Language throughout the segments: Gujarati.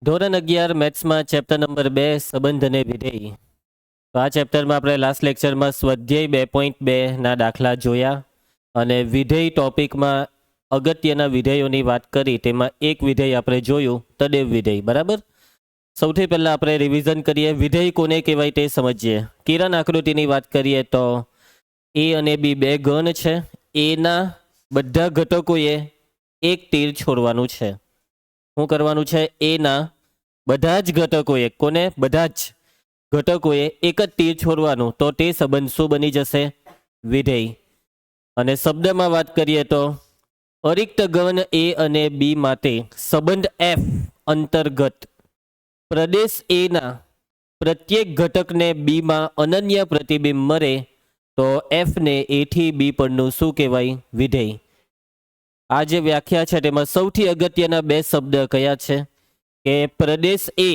ધોરણ 11 મેથ્સમાં ચેપ્ટર નંબર 2 સંબંધ અને વિધેય. તો આ ચેપ્ટરમાં આપણે લાસ્ટ લેક્ચરમાં સ્વાધ્યાય 2.2 ના દાખલા જોયા અને વિધેય ટોપિકમાં અગત્યના વિધેયોની વાત કરી. તેમાં એક વિધેય આપણે જોયું, તદેવ વિધેય. બરાબર. સૌથી પહેલાં આપણે રિવિઝન કરીએ. વિધેય કોને કહેવાય તે સમજીએ. કિરણ આકૃતિની વાત કરીએ તો એ અને બી બે ઘન છે. એના બધા ઘટકોએ એક તીર છોડવાનું છે. શું કરવાનું છે? એના બધા જ ઘટકોએ, કોને? બધા જ ઘટકોએ એક જ તીર છોડવાનું. તો તે સંબંધ શું બની જશે? વિધેય. અને શબ્દમાં વાત કરીએ તો અરિક્ત ઘન એ અને બી માટે સંબંધ એફ અંતર્ગત પ્રદેશ એના પ્રત્યેક ઘટકને બીમાં અનન્ય પ્રતિબિંબ મળે તો એફને એથી બી પરનું શું કહેવાય? વિધેય. આ જે વ્યાખ્યા છે તેમાં સૌથી અગત્યના બે શબ્દ કયા છે? કે પ્રદેશ એ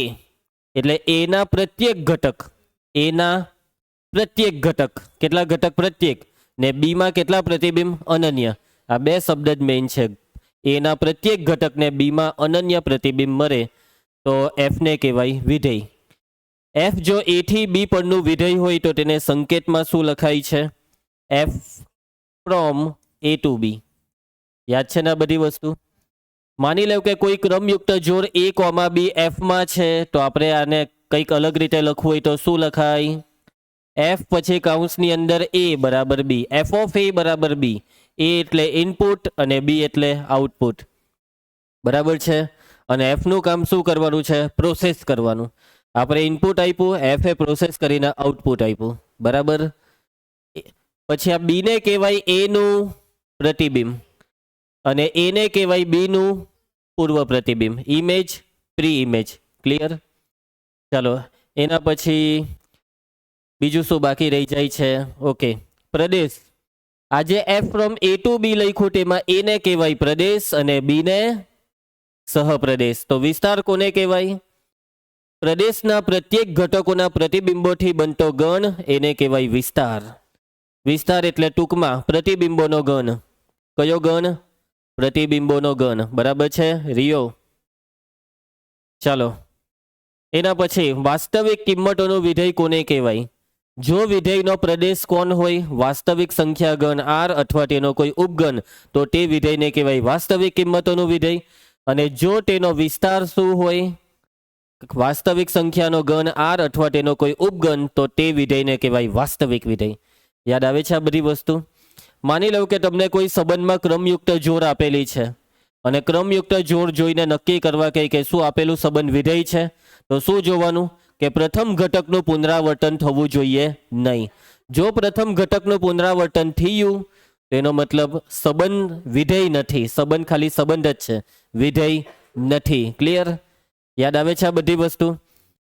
એટલે એના પ્રત્યેક ઘટક, એના પ્રત્યેક ઘટક, કેટલા ઘટક? પ્રત્યેક. ને બીમાં કેટલા પ્રતિબિંબ? અનન્ય. આ બે શબ્દ જ મેઇન છે. એના પ્રત્યેક ઘટકને બીમાં અનન્ય પ્રતિબિંબ મળે તો એફને કહેવાય વિધેય. એફ જો એ થી બી પરનું વિધેય હોય તો તેને સંકેતમાં શું લખાય છે? એફ ફ્રોમ એ ટુ બી. યાદ છે ને આ બધી વસ્તુ? માની લો કે કોઈ ક્રમયુક્ત જોડ એ કોમા બી એફમાં છે, તો આપણે આને કંઈક અલગ રીતે લખવું હોય તો શું લખાય? એફ પછી કાઉન્સની અંદર એ બરાબર બી. એફ ઓફ એ બરાબર બી. એ એટલે ઇનપુટ અને બી એટલે આઉટપુટ. બરાબર છે. અને એફનું કામ શું કરવાનું છે? પ્રોસેસ કરવાનું. આપણે ઇનપુટ આપ્યું, એફ એ પ્રોસેસ કરીને આઉટપુટ આપ્યું. બરાબર. પછી આ બીને કહેવાય એનું પ્રતિબિંબ અને એને કહેવાય બીનું પૂર્વ પ્રતિબિંબ. Image, pre image. ક્લિયર? ચાલો, એના પછી બીજું શું બાકી રહી જાય છે? ઓકે, પ્રદેશ. આજે એફ ફ્રોમ એ ટુ બી લખ્યું, તેમાં એને કહેવાય પ્રદેશ અને બીને સહપ્રદેશ. તો વિસ્તાર કોને કહેવાય? પ્રદેશના પ્રત્યેક ઘટકોના પ્રતિબિંબોથી બનતો ગણ એને કહેવાય વિસ્તાર. વિસ્તાર એટલે ટૂંકમાં પ્રતિબિંબોનો ગણ. કયો ગણ? પ્રતિબિંબોનો ગણ. બરાબર છે રિયો? ચાલો, એના પછી વાસ્તવિક કિંમતોનું વિધેય કોને કહેવાય? જો વિધેયનો પ્રદેશ કોણ હોય? વાસ્તવિક સંખ્યા ગણ આર અથવા તેનો કોઈ ઉપગણ, તો તે વિધેયને કહેવાય વાસ્તવિક કિંમતોનું વિધેય. અને જો તેનો વિસ્તાર શું હોય? વાસ્તવિક સંખ્યાનો ગણ આર અથવા તેનો કોઈ ઉપગણ, તો તે વિધેયને કહેવાય વાસ્તવિક વિધેય. યાદ આવે છે આ બધી વસ્તુ? માની લો કે તમને કોઈ સંબંધમાં ક્રમયુક્ત જોડ આપેલી છે અને ક્રમયુક્ત જોડ જોઈને નક્કી કરવા કે શું આપેલું સંબંધ વિધેય છે. તો શું જોવાનું? કે પ્રથમ ઘટકનું પુનરાવર્તન થવું જોઈએ નહીં. જો પ્રથમ ઘટકનું પુનરાવર્તન થયું તેનો મતલબ સંબંધ વિધેય નથી. સંબંધ ખાલી સંબંધ જ છે, વિધેય નથી. ક્લિયર? યાદ આવે છે આ બધી વસ્તુ?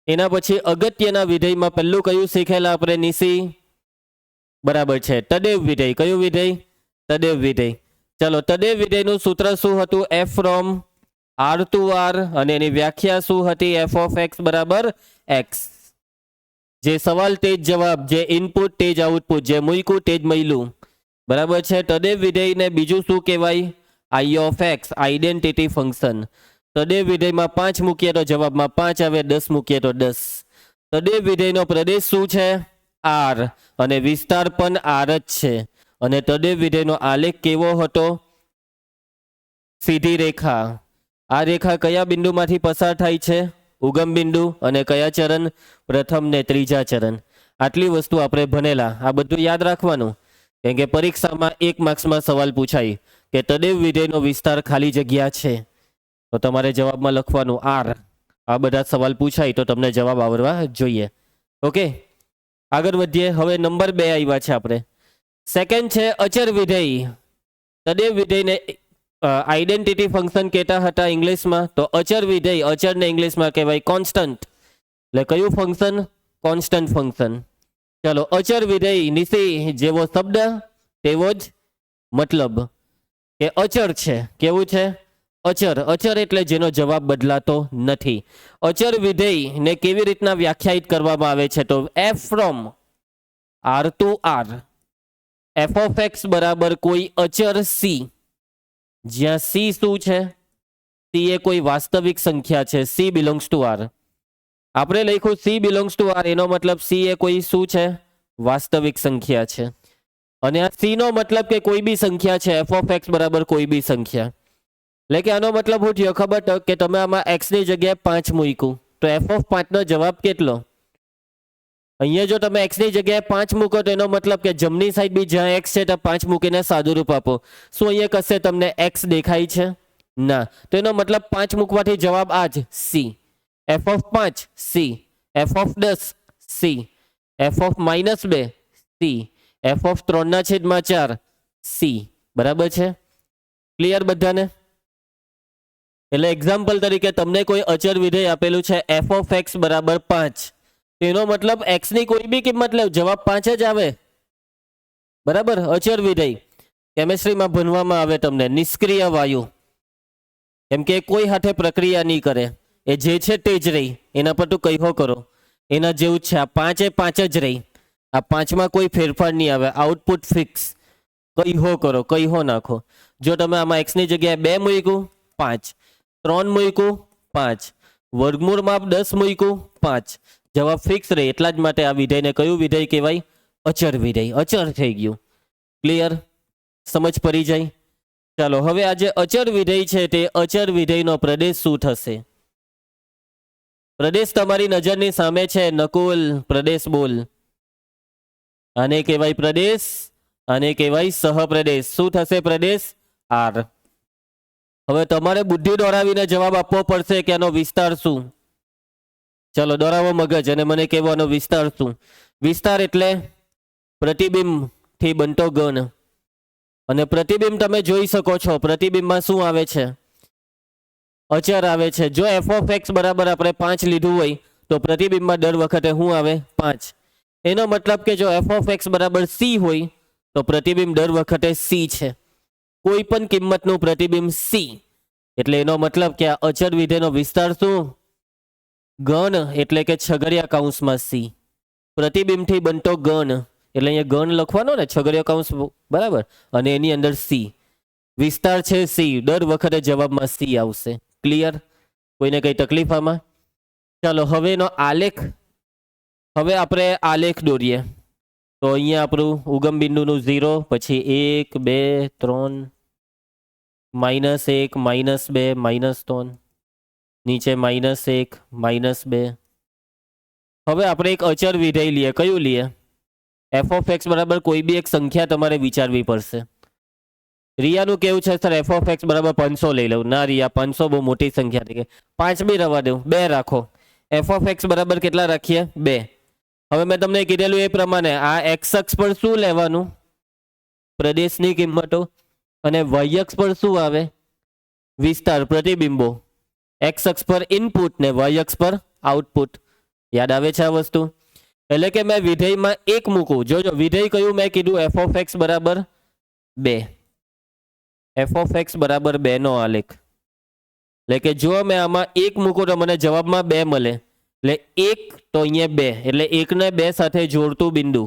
એના પછી અગત્યના વિધેયમાં પહેલું કયું શીખેલા આપણે નિશી? બરાબર છે, તદેવ વિધેય. કયું વિધેય? તદેવ વિધેય. ચલો, તદેવ વિધેયનું સૂત્ર શું હતું? F from R to R. અને એની વ્યાખ્યા શું હતી? એફ ઓફ એક્સ બરાબર એક્સ. જે સવાલ તે જ જવાબ, જે ઇનપુટ તે જ આઉટપુટ, જે મૂક્યું તે જ મળ્યું. બરાબર છે. તદેવ વિધેયને બીજું શું કહેવાય? આઈ ઓફ એક્સ, આઈડેન્ટિટી ફંક્શન. તદેવ વિધેયમાં 5 મૂકીએ તો જવાબમાં 5 આવે, 10 મૂકીએ તો 10. તદેવ વિધેયનો પ્રદેશ શું છે? આર. અને વિસ્તાર પણ આર જ છે. અને તદેવ વિધેયનો આલેખ કેવો હતો? સીધી રેખા. આ રેખા કયા બિંદુમાંથી પસાર થાય છે? ઉગમ બિંદુ. અને કયા ચરણ? પ્રથમ ને ત્રીજા ચરણ. આટલી વસ્તુ આપણે ભણેલા. આ બધું યાદ રાખવાનું, કેમ કે પરીક્ષામાં 1 માર્ક્સમાં સવાલ પૂછાય કે તદેવ વિધેયનો વિસ્તાર ખાલી જગ્યા છે, તો તમારે જવાબમાં લખવાનું આર. આ બધા સવાલ પૂછાય તો તમને જવાબ આવડવા જોઈએ. ઓકે, આગળ વધીએ. હવે નંબર 2 આવ્યા છે આપણે. સેકન્ડ છે અચર વિધેય. તદેવ વિધેયને આઈડેન્ટિટી ફંક્શન કહેતા હતા ઇંગ્લિશમાં. તો અચર વિધેય, અચરને ઇંગ્લિશમાં કહેવાય કોન્સ્ટન્ટ. એટલે કયું ફંક્શન? Constant function. ચલો, અચર વિધેય નિશી જેવો શબ્દ તેવો જ મતલબ. કે અચર છે. કેવું છે? અચર. અચર એટલે જેનો જવાબ બદલાતો નથી. અચર વિધેય ને કેવી રીતના વ્યાખ્યાયિત કરવામાં આવે છે? તો F from R to R. F of X બરાબર કોઈ અચર સી, જ્યાં સી શું છે? સી એ કોઈ વાસ્તવિક સંખ્યા છે, સી બિલોંગ્સ ટુ આર. આપણે લખ્યું સી બિલોંગ્સ ટુ આર, એનો મતલબ સી એ કોઈ શું છે? વાસ્તવિક સંખ્યા છે. અને આ સી નો મતલબ કે કોઈ બી સંખ્યા છે, એફ ઓફ એક્સ બરાબર કોઈ બી સંખ્યા. એટલે કે આનો મતલબ શું થયો ખબર? કે તમે આમાં એક્સ ની જગ્યાએ 5 મૂક્યું તો એફ ઓફ 5 નો જવાબ કેટલો? અહીંયા જો તમે એક્સ ની જગ્યાએ 5 મૂકો તો એનો મતલબ કે જમણી સાઈડ બી જ્યાં એક્સ છે ત્યાં 5 મૂકીને સાદુરૂપ આપો. શું અહીંયા કશે તમને એક્સ દેખાય છે? ના. તો એનો મતલબ 5 મૂકવાથી જવાબ આ જ C. F of 5 C, F of 10 C, F of -2 C, F of 3/4 C. બરાબર છે? ક્લિયર બધાને? એટલે એક્ઝામ્પલ તરીકે તમને કોઈ અચર વિધેય આપેલું છે એફ ઓફ એક્સ બરાબર 5, તેનો મતલબ એક્સ ની કોઈ બી કિંમત લે જવાબ 5 જ આવે. બરાબર? અચર વિધેય કેમેસ્ટ્રીમાં ભણવામાં આવે તમને, નિષ્ક્રિય વાયુ. કેમ કે કોઈ હાથે પ્રક્રિયા નહીં કરે, એ જે છે તે જ રહી, એના પર તું કહીહો કરો એના જેવું જ છે. આ 5 એ 5 જ રહી, આ 5માં કોઈ ફેરફાર નહીં આવે, આઉટપુટ ફિક્સ. કહીહો કરો, કહીહો નાખો. જો તમે આમાં એક્સ ની જગ્યાએ 2 મૂક્યું 5, 3 મૂક્યું 5, વર્ગમૂળમાં 10 મૂક્યું 5, જવાબ ફિક્સ રહે. એટલા જ માટે આ વિધેયને કયું વિધેય કહેવાય? અચર વિધેય. અચર થઈ ગયું. ક્લિયર? સમજ પડી જાય? ચાલો હવે આ જે અચર વિધેય છે તે અચર વિધેયનો પ્રદેશ શું થશે? પ્રદેશ તમારી નજરની સામે છે. નકુલ, પ્રદેશ બોલ. આને કહેવાય પ્રદેશ, આને કહેવાય સહપ્રદેશ. શું થશે પ્રદેશ? આર. હવે તમારે બુદ્ધિ દોડાવીને જવાબ આપવો પડશે કે આનો વિસ્તાર શું. ચલો દોરાવો મગજ અને મને કહેવાનો વિસ્તાર શું. વિસ્તાર એટલે પ્રતિબિંબ થી બનતો ગણ. અને પ્રતિબિંબ તમે જોઈ શકો છો, પ્રતિબિંબમાં શું આવે છે? અચર આવે છે. જો એફ ઓફ એક્સ બરાબર આપણે 5 લીધું હોય તો પ્રતિબિંબમાં દર વખતે શું આવે? 5. એનો મતલબ કે જો એફ ઓફ એક્સ બરાબર સી હોય તો પ્રતિબિંબ દર વખતે સી છે. કોઈ પણ કિંમતનું પ્રતિબિંબ સી. એટલે એનો મતલબ કે આ અચર વિધેયનો વિસ્તાર શું? ગણ એટલે કે છગડિયા કૌંસમાં સી. પ્રતિબિંબથી બનતો ગણ એટલે અહીંયા ગણ લખવાનો ને, છગડિયા કૌંસ. બરાબર? અને એની અંદર સી. વિસ્તાર છે સી. દર વખતે જવાબમાં સી આવશે. ક્લિયર? કોઈને કઈ તકલીફ આમાં? ચાલો હવે એનો આલેખ, હવે આપણે આલેખ દોરીએ. તો અહીંયા આપણું ઉગમ બિંદુનું 0, પછી 1 2 3, -1 -2 -3, નીચે -1 -2. હવે આપણે એક અચર વિધેય લઈએ. કયું લઈએ? એફ ઓફ એક્સ બરાબર કોઈ બી એક સંખ્યા તમારે વિચારવી પડશે. રિયાનું કેવું છે સર એફ ઓફ એક્સ બરાબર 500 લઈ લઉં. ના રિયા, 500 બહુ મોટી સંખ્યા થઈ ગઈ. 5 બી રવા દઉં, 2 રાખો. એફ ઓફ એક્સ બરાબર કેટલા રાખીએ? 2. હવે મેં તમને કીધેલું એ પ્રમાણે આ એક્સ અક્ષ પર શું લેવાનું? પ્રદેશની કિંમતો. અને વાય અક્ષ પર શું આવે? વિસ્તાર, પ્રતિબિંબો. એક્સ અક્ષ પર ઇનપુટ ને વાય અક્ષ પર આઉટપુટ. યાદ આવે છે આ વસ્તુ? એટલે કે મેં વિધેયમાં 1 મૂકું. જોજો વિધેય કયું મેં કીધું? એફ ઓફ એક્સ બરાબર 2. એફ ઓફ એક્સ બરાબર 2 નો આલેખ. એટલે કે જો મેં આમાં 1 મૂકું તો મને જવાબમાં 2 મળે. એટલે 1 તો અહીંયા 2, એટલે 1 ને 2 સાથે જોડતું બિંદુ.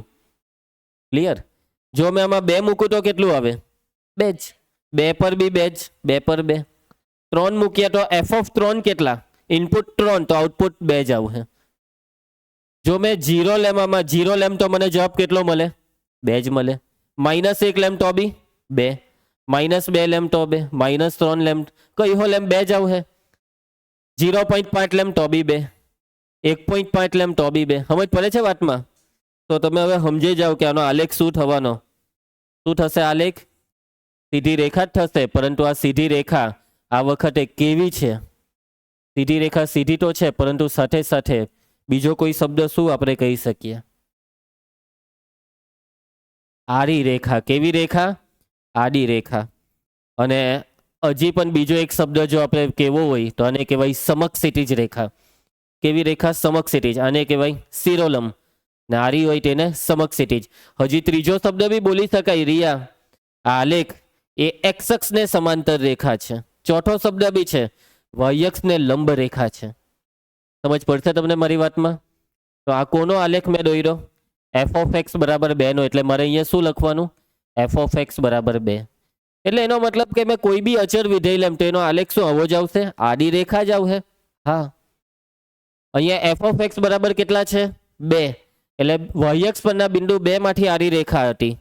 ક્લિયર? જો મેં આમાં 2 મૂકું તો કેટલું આવે? 2 જ. 2 પર બી 2 જ, 2 પર 2. 3 મૂકીએ તો એફ ઓફ 3 કેટલા? ઇનપુટ 3 તો આઉટપુટ 2 જ આવશે. જો મેં 0 લેમ, આમાં 0 લેમ તો મને જવાબ કેટલો મળે? 2 જ મળે. -1 લેમ તો બી 2, -2 લેમ તો 2, -3 લેમ કઈ હો લેમ 2 જ આવશે. 0.5 લેમ તો બી 2, 1.5 લેમ તો બી 2. સમજ પડે છે વાતમાં? તો તમે હવે સમજી જાઓ કે આનો આલેખ શું થવાનો. શું થશે આલેખ? સીધી રેખા જ થશે, પરંતુ આ સીધી રેખા આ વખતે કેવી છે? સીધી રેખા સીધી તો છે, પરંતુ સાથે સાથે બીજો કોઈ શબ્દ શું આપણે કહી શકીએ? આડી રેખા. કેવી રેખા? આડી રેખા. અને હજી પણ બીજો એક શબ્દ જો આપણે કહેવો હોય તો આને કહેવાય સમક્ષિતિજ રેખા. કેવી રેખા? સમક્ષિતિજ. આને કહેવાય શિરોલંબ. ને આડી હોય તેને સમક્ષિતિજ. હજી ત્રીજો શબ્દ બી બોલી શકાય રિયા. આ આલેખ એ એક્સ અક્ષને સમાંતર રેખા છે. ચોથો શબ્દ બી છે વાય અક્ષને લંબ રેખા છે. સમજ પડશે તમને મારી વાતમાં? તો આ કોનો આલેખ મેં દોર્યો? એફ ઓફ એક્સ બરાબર 2 નો. એટલે મારે અહીંયા શું લખવાનું? એફ ઓફ એક્સ બરાબર 2. એટલે એનો મતલબ કે મેં કોઈ બી અચર વિધેય લેમ તો એનો આલેખ શું આવો જ આવશે, આડી રેખા જ આવશે. હા, અહીંયા એફ ઓફ એક્સ બરાબર કેટલા છે? 2. એટલે વાયક્ષ પરના બિંદુ 2 માંથી આડી રેખા હતી.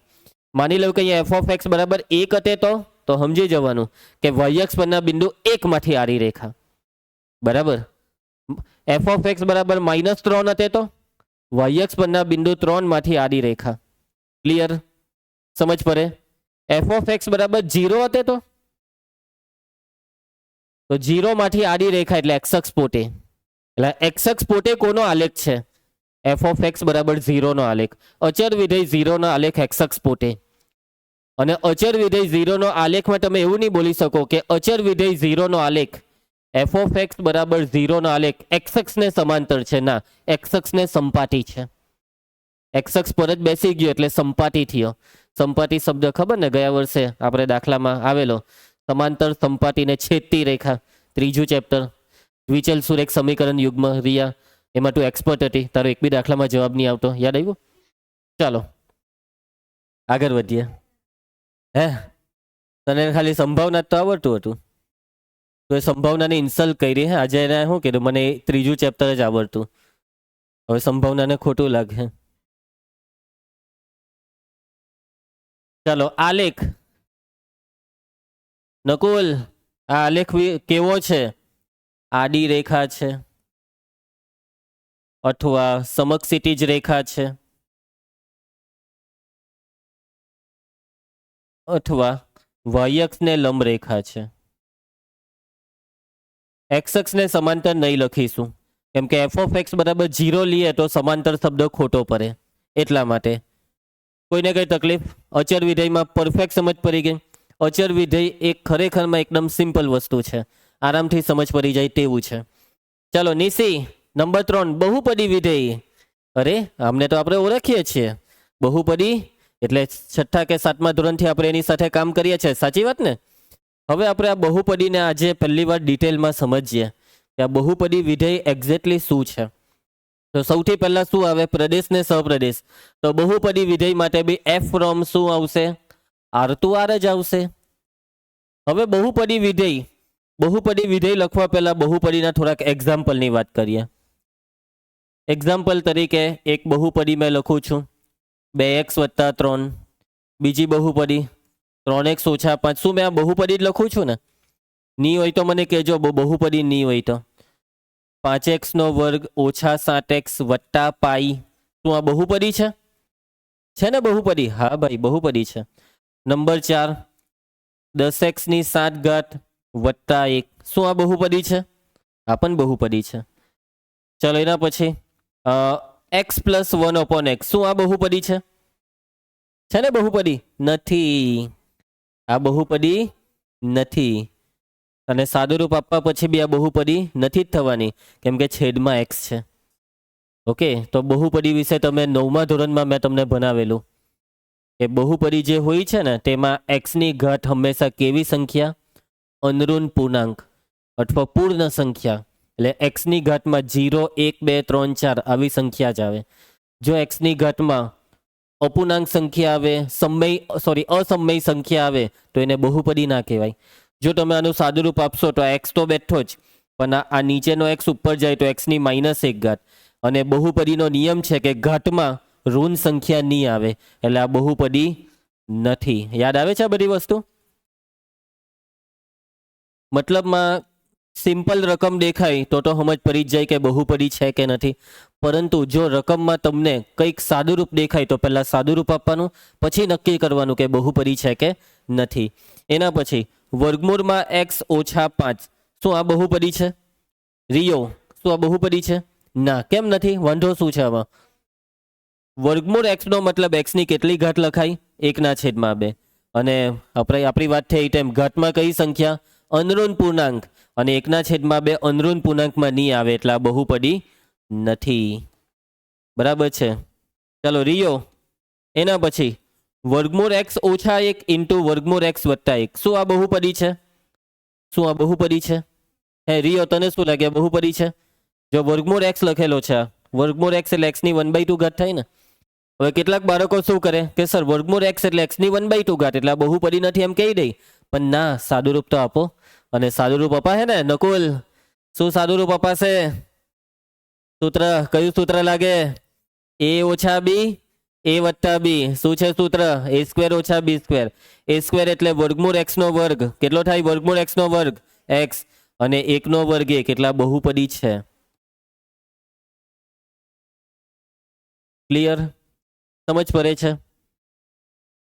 માની લો કે અહીંયા એફ ઓફ એક્સ બરાબર 1 હતે તો સમજી જવાનું કે વાયક્ષ પરના બિંદુ 1 માંથી આડી રેખા. બરાબર. એફ ઓફ એક્સ બરાબર -3 હતે તો વાયક્ષ પરના બિંદુ 3 માંથી આડી રેખા. ક્લિયર? સમજ પડે? એફ ઓફ એક્સ બરાબર 0 હતે તો 0 માંથી આડી રેખા એટલે એક્સ અક્ષ પોતે. એટલે એક્સ અક્ષ પોતે કોનો આલેખ છે? એફ ઓફ એક્સ બરાબર 0 નો આલેખ. અચર વિધેય 0 નો આલેખ એક્સ અક્ષ પોતે. અને અચર વિધેય 0 નો આલેખમાં તમે એવું નહીં બોલી શકો કે અચર વિધેય 0 નો આલેખ એફ ઓફ એક્સ બરાબર 0 નો આલેખ એક્સ અક્ષને સમાંતર છે. ના, એક્સ અક્ષને સંપાતી છે. એક્સ અક્ષ પર જ બેસી ગયો એટલે સંપાતી થયો. સંપાતી શબ્દ ખબર ને, ગયા વર્ષે આપણે દાખલામાં આવેલો. સમાંતર, સંપાતી ને છેદતી રેખા. 3જું ચેપ્ટર, દ્વિચલ સુરેખ સમીકરણ યુગ્મ. રિયા, એમાં તું એક્સપર્ટ હતી, તારો એક બી દાખલામાં જવાબ નહીં આવતો. યાદ આવ્યું? ચાલો આગળ વધીએ. હે, તને ખાલી સંભાવના તો આવડતું હતું, તો એ સંભાવનાને ઇન્સલ્ટ કરી. હે, આજે એને શું કીધું, મને 3જું ચેપ્ટર જ આવડતું. હવે સંભાવનાને ખોટું લાગે. ચાલો, આલેખ. નકુલ, આ આલેખ કેવો છે? આડી રેખા છે અથવા સમક્ષિતિજ રેખા છે અથવા વાયક્ષને લંબ રેખા છે. એક્સ અક્ષને સમાંતર નહીં લખીશું કેમ કે એફ ઓફ એક્સ બરાબર 0 લઈએ તો સમાંતર શબ્દ ખોટો પડે, એટલા માટે. કોઈને કઈ તકલીફ? અચર વિધેયમાં પરફેક્ટ સમજ પડી ગઈ. અચર વિધેય એક ખરેખરમાં એકદમ સિમ્પલ વસ્તુ છે, આરામથી સમજ પડી જાય તેવું છે. ચાલો નિશી, નંબર 3 બહુપદી વિધેય. અરે, આમને તો આપણે ઓળખીએ છીએ. બહુપદી એટલે 6થા કે 7મા ધોરણથી આપણે એની સાથે કામ કરીએ છીએ. સાચી વાત ને? હવે આપણે આ બહુપદીને આજે પહેલી વાર ડિટેલમાં સમજીએ કે આ બહુપદી વિધેય એક્ઝેક્ટલી શું છે. તો સૌથી પહેલા શું આવે? પ્રદેશ ને સહપ્રદેશ. તો બહુપદી વિધેય માટે બી એફ ફ્રોમ શું આવશે? આર ટુ આર જ આવશે. હવે બહુપદી વિધેય લખવા પહેલા બહુપદીના થોડાક એક્ઝામ્પલની વાત કરીએ. એક્ઝામ્પલ તરીકે એક બહુપદી મેં લખું છું 2x + 3. બીજી બહુપદી 3x - 5. શું મેં આ બહુપદી જ લખું છું ને? ની હોય તો મને કહેજો, બહુપદી ની હોય તો. 5x² - 7x + પાઈ. શું આ બહુપદી છે? છે ને બહુપદી? હા ભાઈ, બહુપદી છે. Number 4 10x⁷ + 1. શું આ બહુપદી છે? આ પણ બહુપદી છે. ચલો એના પછી x + 1/x. શું આ બહુપદી છે? છે ને બહુપદી? નથી, આ બહુપદી નથી. અને સાદુરૂપ આપવા પછી બી આ બહુપદી નથી જ થવાની કેમ કે છેદમાં x છે. ઓકે, તો બહુપદી વિશે તમે 9મા ધોરણમાં મેં તમને ભણાવેલું કે બહુપદી જે હોય છે ને તેમાં એક્સની ઘાત હંમેશા કેવી સંખ્યા? અનઋણ પૂર્ણાંક અથવા પૂર્ણ સંખ્યા. એટલે એક્સની ઘાતમાં 0, 1, 2, 3, 4 આવી સંખ્યા જ આવે. જો એક્સની ઘાતમાં અપૂર્ણાંક સંખ્યા આવે, અસમય સંખ્યા આવે તો એને બહુપદી ના કહેવાય. જો તમે આનું સાદુરૂપ આપશો તો એક્સ તો બેઠો જ, પણ આ નીચેનો એક્સ ઉપર જાય તો એક્સની -1 ઘાત. અને બહુપદીનો નિયમ છે કે ઘાતમાં ઋણ સંખ્યા નહીં આવે, એટલે આ બહુપદી નથી. યાદ આવે છે આ બધી વસ્તુ? મતલબમાં સિમ્પલ રકમ દેખાય તો સમજ પડી જ જાય કે બહુપદી છે કે નથી. પરંતુ જો રકમમાં તમને કંઈક સાદુરૂપ દેખાય તો પહેલા સાદુરૂપ આપવાનું, પછી નક્કી કરવાનું કે બહુપદી છે કે નથી. એના પછી વર્ગમૂળમાં x - 5. શું આ બહુપદી છે? રિયો, શું આ બહુપદી છે? ના. કેમ નથી? વાંધો શું છે આમાં? વર્ગમૂળ x નો મતલબ x ની કેટલી ઘાત લખાય? 1/2. અને આપણી વાત થઈ તેમ ઘાતમાં કઈ સંખ્યા? અનઋણ પૂર્ણાંક. અને 1/2 અનઋણ પૂર્ણાંકમાં નહીં આવે એટલે આ બહુપદી નથી. બરાબર છે? ચાલો રિયો. એના પછી વર્ગમૂળ x - 1 * વર્ગમૂળ x + 1. શું આ બહુપદી છે? શું આ બહુપદી છે? હે રિયો, તને શું લાગે બહુપદી છે? જો વર્ગમૂળ x લખેલો છે, વર્ગમૂળ x એટલે x ની 1/2 ઘાત થાય ને, હવે કેટલાક બાળકો શું કરે કે સર વર્ગમૂળ એક્સ એટલે એક્સની 1/2 ઘાત એટલે આ બહુપદી નથી એમ કહી દે, પણ ના, સાદુરૂપ તો આપો. અને સાદુરૂપ અપાશે ને નકુલ? શું સાદુરૂપ અપાશે? સૂત્ર કયું સૂત્ર લાગે? a ઓછા બી a વત્તા બી. શું છે સૂત્ર? a સ્ક્વેર ઓછા બી સ્ક્વેર. a સ્ક્વેર એટલે વર્ગમૂળ એક્સ નો વર્ગ. કેટલો થાય વર્ગમૂળ એક્સ નો વર્ગ? એક્સ. અને 1 નો વર્ગ એ કેટલા બહુપદી છે. ક્લિયર? સમજ પડે છે?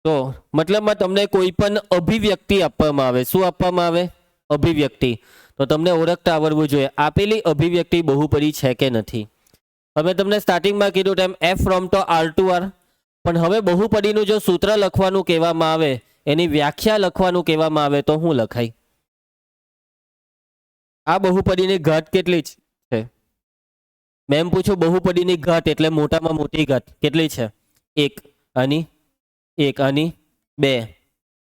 તો મતલબમાં તમને કોઈ પણ અભિવ્યક્તિ આપવામાં આવે. શું આપવામાં આવે? અભિવ્યક્તિ. તો તમને ઓળખતા આવડવું જોઈએ આપેલી અભિવ્યક્તિ બહુપદી છે કે નથી. હવે તમને સ્ટાર્ટિંગમાં કીધું તેમ એફ ફ્રોમ તો આર ટુ આર, પણ હવે બહુપદીનું જો સૂત્ર લખવાનું કહેવામાં આવે, એની વ્યાખ્યા લખવાનું કહેવામાં આવે તો શું લખાય? આ બહુપદીની ઘાત કેટલી છે? મેં પૂછું બહુપદીની ઘાત એટલે મોટામાં મોટી ઘાત કેટલી છે? 1 આની 1 આની 2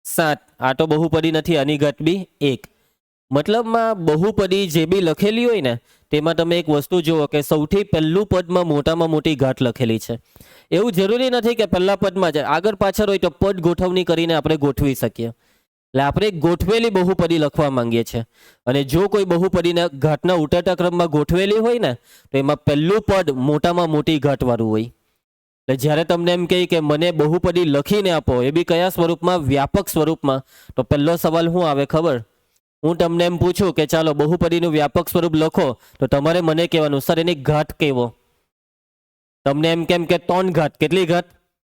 7. આ તો બહુપદી નથી, આની ઘાત બી 1. મતલબમાં બહુપદી જે બી લખેલી હોય ને તેમાં તમે એક વસ્તુ જુઓ કે સૌથી પહેલું પદમાં મોટામાં મોટી ઘાત લખેલી છે. એવું જરૂરી નથી કે પહેલા પદમાં જ, આગળ પાછળ હોય તો પદ ગોઠવણી કરીને આપણે ગોઠવી શકીએ. એટલે આપણે ગોઠવેલી બહુપદી લખવા માંગીએ છીએ. અને જો કોઈ બહુપદીના ઘાતના ઉતરતા ક્રમમાં ગોઠવેલી હોય ને તો એમાં પહેલું પદ મોટામાં મોટી ઘાતવાળું હોય. એટલે જ્યારે તમને એમ કહે કે મને બહુપદી લખીને આપો, એ બી કયા સ્વરૂપમાં? વ્યાપક સ્વરૂપમાં. તો પહેલો સવાલ શું આવે ખબર? હું તમને એમ પૂછું કે ચાલો બહુપદીનું વ્યાપક સ્વરૂપ લખો, તો તમારે મને કહેવાનું સર એની ઘાત કેવો? તમને એમ કેમ કે 3 ઘાત. કેટલી ઘાત?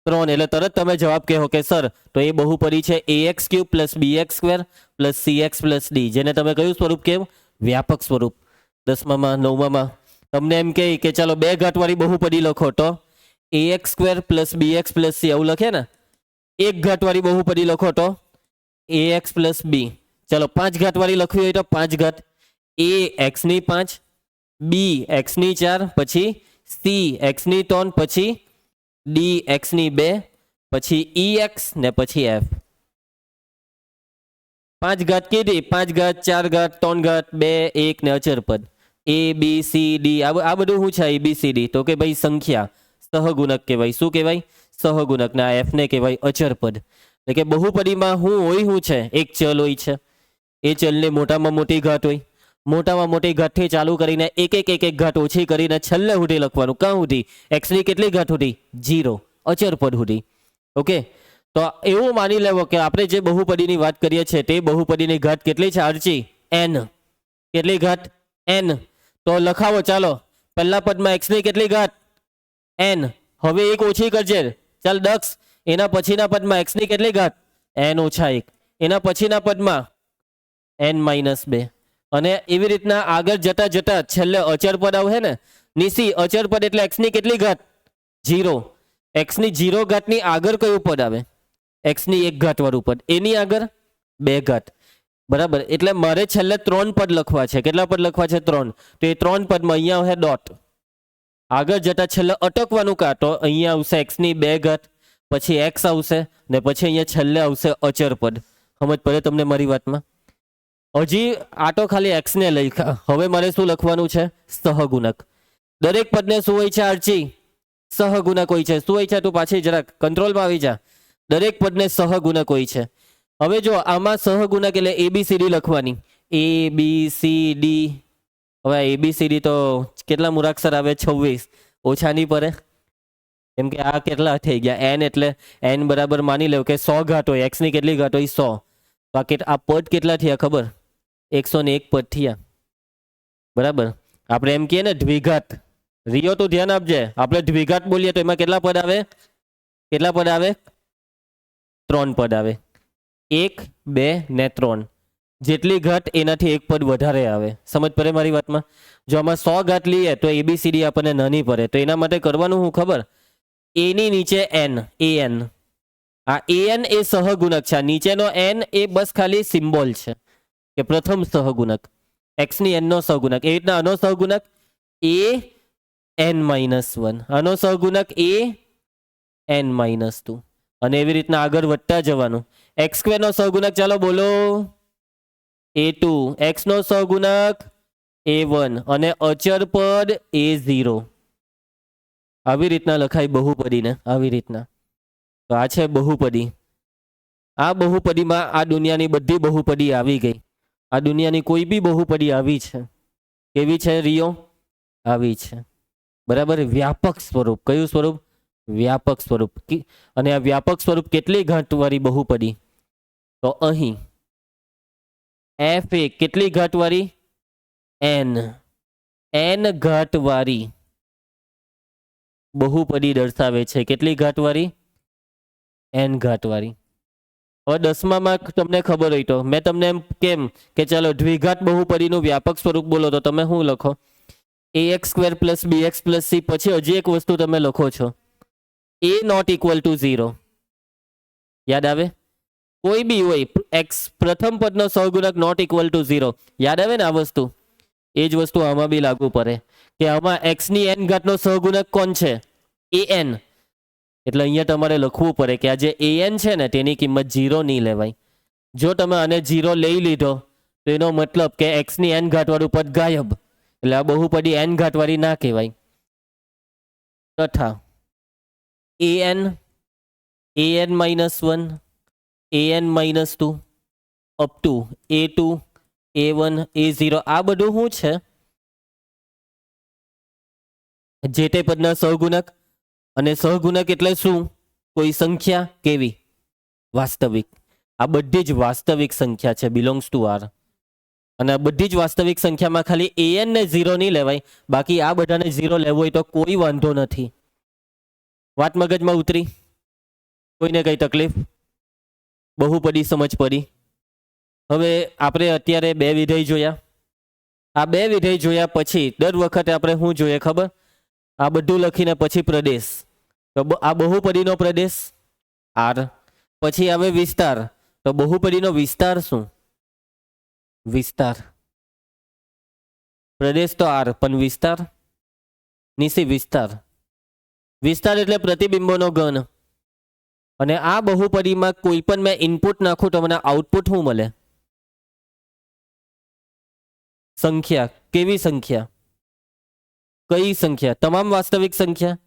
3. એટલે તરત તમે જવાબ કહો કે સર તો એ બહુપદી છે ax³ + bx² + cx + d, જેને તમે કયું સ્વરૂપ કેવું? વ્યાપક સ્વરૂપ. 10માં 9માં તમને એમ કહે કે ચાલો 2 ઘાતવાળી બહુપદી લખો, તો ax² + bx + c આવું લખે ને. 1 ઘાતવાળી બહુપદી લખો તો ax + b. ચલો 5 ઘાતવાળી લખવી હોય તો 5 ઘાત. a x ની 5, b x ની 4, પછી c x ની 3, પછી d x ની 2, પછી ex ને પછી f. 5 ઘાત કીધી, 5 ઘાત, 4 ઘાત, 3 ઘાત, 2, 1 ને અચર પદ. a b c d આ બધું શું છે? ABCD. તો કે ભાઈ સંખ્યા, સહગુણક કહેવાય. શું કહેવાય? સહગુણક. ના f ને કહેવાય અચર પદ. એટલે કે બહુપદીમાં શું છે? એક ચલ હોય છે. એ ચલની મોટામાં મોટી ઘાત હોય. મોટામાં મોટી ઘાતથી ચાલુ કરીને એક ઘાત ઓછી કરીને છેલ્લે સુધી લખવાનું. કાં સુધી? એક્સની કેટલી ઘાત સુધી? 0. અચર પદ સુધી. ઓકે, તો એવું માની લેવો કે આપણે જે બહુપદીની વાત કરીએ છીએ તે બહુપદીની ઘાત કેટલી છે આરચી? n. કેટલી ઘાત? n. તો લખાવો ચાલો. પહેલા પદમાં એક્સની કેટલી ઘાત? n. હવે એક ઓછી કરજે. ચાલ દક્ષ, એના પછીના પદમાં એક્સની કેટલી ઘાત? n - 1. એના પછીના પદમાં n-2. અને એવી રીતના આગળ જતા જતા છેલ્લે અચર પદ આવશે ને. નિશી, અચર પદ એટલે એક્સની કેટલી ઘાત? 0. એક્સની 0 ઘાતની આગળ કયું પદ આવે? એક્સની 1 ઘાત વાળું પદ. એની આગળ 2 ઘાત. બરાબર. એટલે મારે છેલ્લે 3 પદ લખવા છે. કેટલા પદ લખવા છે? 3. તો એ 3 પદમાં અહીંયા આવશે ડોટ. આગળ જતા છેલ્લે અટકવાનું કાં તો અહીંયા આવશે એક્સની 2 ઘાત, પછી એક્સ આવશે ને પછી અહીંયા છેલ્લે આવશે અચર પદ. સમજ પડે તમને મારી વાતમાં? હજી આ તો ખાલી એક્સને લખ્યા. હવે મારે શું લખવાનું છે? સહગુણક. દરેક પદને શું હોય છે આરચી? સહગુણક હોય છે. શું હોય છે? તું પાછી જરાક કંટ્રોલમાં આવી જા. દરેક પદને સહગુણક હોય છે. હવે જો આમાં સહગુણક એટલે ABCD લખવાની. ABCD. હવે ABCD તો કેટલા મૂળાક્ષર આવે? 26. ઓછા નહીં પડે? કેમ કે આ કેટલા થઈ ગયા? n. એટલે n બરાબર માની લો કે 100 ઘાત હોય. એક્સની કેટલી ઘાત હોય? 100. તો આ પદ કેટલા થયા ખબર? 101 પદ થયા. બરાબર. આપણે એમ કહીએ ને દ્વિઘાત. રિયો તો ધ્યાન આપજે. આપણે દ્વિઘાત બોલીએ તો એમાં કેટલા પદ આવે? કેટલા પદ આવે? 3 પદ આવે. 1, 2 ને 3. જેટલી ઘાત એનાથી 1 પદ વધારે આવે. સમજ પડે મારી વાતમાં? જો આમાં 100 ઘાત લઈએ તો ABCD આપણને નાની પડે. તો એના માટે કરવાનું શું ખબર? a ની નીચે n. an. આ an એ સહગુણક છે. નીચેનો n એ બસ ખાલી સિમ્બોલ છે કે પ્રથમ સહગુણક. એક્સની n નો સહગુણક. એ રીતના આનો સહગુણક an-1. આનો સહગુણક an-2. અને એવી રીતના આગળ વધતા જવાનું. x² નો સહગુણક ચાલો બોલો. a2. x નો સહગુણક a1 અને અચર પદ a0. આવી રીતના લખાય બહુપદીને, આવી રીતના. તો આ છે બહુપદી. આ બહુપદીમાં આ દુનિયાની બધી બહુપદી આવી ગઈ. આ દુનિયાની કોઈ બી બહુપદી આવી છે. કેવી છે રિયો? આવી છે. બરાબર. વ્યાપક સ્વરૂપ. કયું સ્વરૂપ? વ્યાપક સ્વરૂપ. અને આ વ્યાપક સ્વરૂપ કેટલી ઘાતવાળી બહુપદી? તો અહીં એફ એ કેટલી ઘાતવાળી? એન. એન ઘાતવાળી બહુપદી દર્શાવે છે. કેટલી ઘાતવાળી? એન ઘાતવાળી. હવે 10માં તમને ખબર હોય તો મેં તમને એમ કેમ કે ચાલો દ્વિઘાત બહુપદીનું વ્યાપક સ્વરૂપ બોલો, તો તમે શું લખો? ax² + bx + c. પછી હજી એક વસ્તુ તમે લખો છો, a ≠ 0. યાદ આવે? કોઈ બી હોય, એક્સ પ્રથમ પદનો સહગુણક ≠ 0. યાદ આવે ને આ વસ્તુ? એ જ વસ્તુ આમાં બી લાગુ પડે કે આમાં x ની n ઘાતનો સહગુણક કોણ છે? an. એટલે અહીંયા તમારે લખવું પડે કે આ જે an છે ને તેની કિંમત 0 નહીં લેવાય. જો તમે આને 0 લઈ લીધો તો એનો મતલબ કે x ની n ઘાતવાળું પદ ગાયબ. એટલે આ બહુપદી n ઘાતવાળી ના કહેવાય. તથા an, an-1, an-2 up to a2, a1, a0 આ બધું શું છે? જે તે પદના સહગુણક. અને સહગુણક એટલે શું? કોઈ સંખ્યા. કેવી? વાસ્તવિક. આ બધી જ વાસ્તવિક સંખ્યા છે, બિલોંગ્સ ટુ આર. અને આ બધી જ વાસ્તવિક સંખ્યામાં ખાલી an ને 0 નહીં લેવાય, બાકી આ બધાને 0 લેવો હોય તો કોઈ વાંધો નથી. વાત મગજમાં ઉતરી? કોઈને કઈ તકલીફ? બહુપદી સમજ પડી? હવે આપણે અત્યારે બે વિધેય જોયા. આ બે વિધેય જોયા પછી દર વખતે આપણે શું જોઈએ ખબર? આ બધું લખીને પછી પ્રદેશ. તો આ બહુપદીનો પ્રદેશ આર. પછી આવે વિસ્તાર. તો બહુપદીનો વિસ્તાર શું? વિસ્તાર. પ્રદેશ તો આર, પણ વિસ્તાર? નિશી વિસ્તાર. વિસ્તાર એટલે પ્રતિબિંબોનો ઘન. અને આ બહુપદીમાં કોઈ પણ મેં ઇનપુટ નાખું તો મને આઉટપુટ શું મળે? સંખ્યા. કેવી સંખ્યા? કઈ સંખ્યા? તમામ વાસ્તવિક સંખ્યા.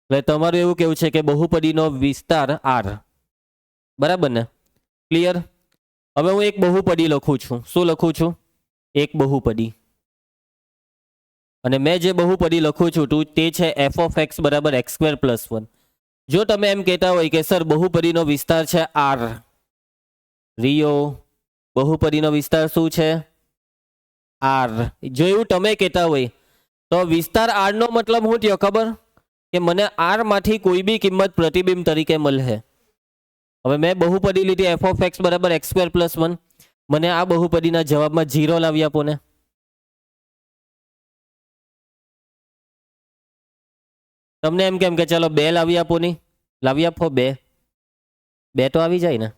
એટલે તમારું એવું કેવું છે કે બહુપદીનો વિસ્તાર આર. બરાબર ને? ક્લિયર? હવે હું એક બહુપદી લખું છું. શું લખું છું? એક બહુપદી. અને મેં જે બહુપદી લખું છું તે છે f(x) = x² + 1. જો તમે એમ કહેતા હોય કે સર બહુપદીનો વિસ્તાર છે આર. રિયો, બહુપદીનો વિસ્તાર શું છે? આર. જો એવું તમે કહેતા હોય તો વિસ્તાર આર નો મતલબ શું થયો ખબર? કે મને આર માંથી કોઈ બી કિંમત પ્રતિબિંબ તરીકે મળે. હવે મેં બહુપદી લીધી f(x) = x² + 1. મને આ બહુપદીના જવાબમાં 0 લાવી આપો ને. તમને એમ કેમ કે ચાલો 2 લાવી આપો ની. લાવી આપો 2. 2 તો આવી જાય ને.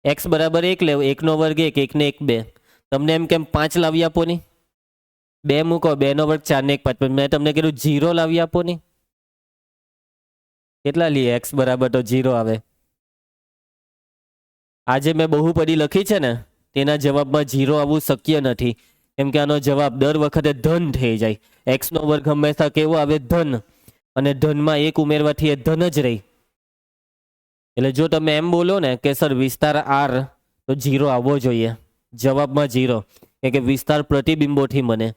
x = 1 લેવો, 1 નો વર્ગ 1, 1 ને 1 2. તમને એમ કેમ 5 લાવી આપો ની. 2 મૂકો, 2 નો વર્ગ 4 ને 1 5. મેં તમને કીધું 0 લાવી આપો ની. કેટલા લઈએ? x બરાબર તો 0 આવે. આજે મેં બહુપદી લખી છે ને તેના જવાબમાં 0 આવવું શક્ય નથી, કેમ કે આનો જવાબ દર વખતે ધન થઈ જાય. x નો વર્ગ હંમેશા કેવો આવે? ધન. અને ધનમાં 1 ઉમેરવાથી એ ધન જ રહી. એટલે જો તમે એમ બોલો ને કે સર વિસ્તાર આર, તો 0 આવવો જોઈએ જવાબમાં. 0 કે વિસ્તાર પ્રતિબિંબોથી મને.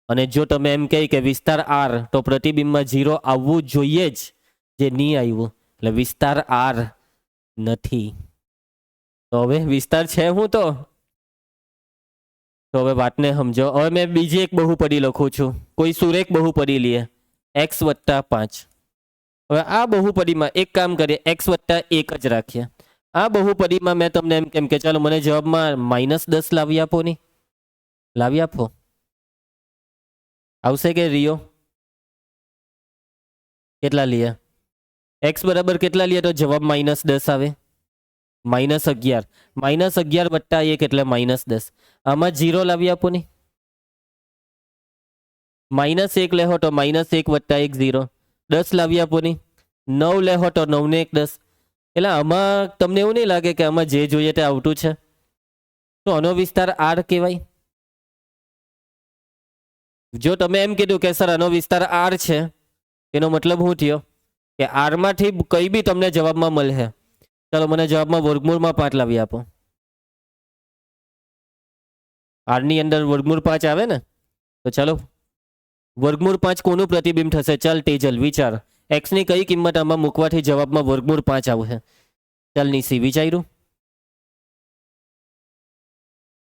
અને જો તમે એમ કહે કે વિસ્તાર આર, તો પ્રતિબિંબમાં 0 આવવું જોઈએ જ, જે નહીં આવ્યું. એટલે વિસ્તાર આર નથી. તો હવે વિસ્તાર છે હું તો હવે વાતને સમજો. હવે મેં બીજી એક બહુપદી લખું છું. કોઈ સુરેખ બહુપદી લઈએ, x + 5. હવે આ બહુપદીમાં એક કામ કરીએ, x + 1 જ રાખીએ. આ બહુપદીમાં મેં તમને એમ કેમ કે ચાલો મને જવાબમાં -10 લાવી આપો ની. લાવી આપો. આવશે કે રિયો? કેટલા લઈએ? x બરાબર કેટલા લઈએ તો જવાબ -10 આવે? -11. -11 + 1 એટલે -10. આમાં 0 લાવી આપો ની. -1 લેહો તો -1 + 1 0. 10 લાવી આપો ની. 9 લેહો તો 9 ને 1 10. એટલે આમાં તમને એવું નહીં લાગે કે આમાં જે જોઈએ તે આવતું છે? તો આનો વિસ્તાર આર કહેવાય. જો તમે એમ કીધું કે સર આનો વિસ્તાર આર છે, એનો મતલબ શું થયો કે આર માંથી કઈ બી તમને જવાબમાં મળે. ચાલો મને જવાબમાં વર્ગમૂળમાં 5 લાવી આપો. આર ની અંદર વર્ગમૂળ 5 આવે ને, તો ચાલો વર્ગમૂળ 5 કોનું પ્રતિબિંબ થશે? ચાલ તેજલ વિચાર, એક્સ ની કઈ કિંમત આમાં મૂકવાથી જવાબમાં વર્ગમૂળ 5 આવશે? ચાલ નિશી વિચાર્યું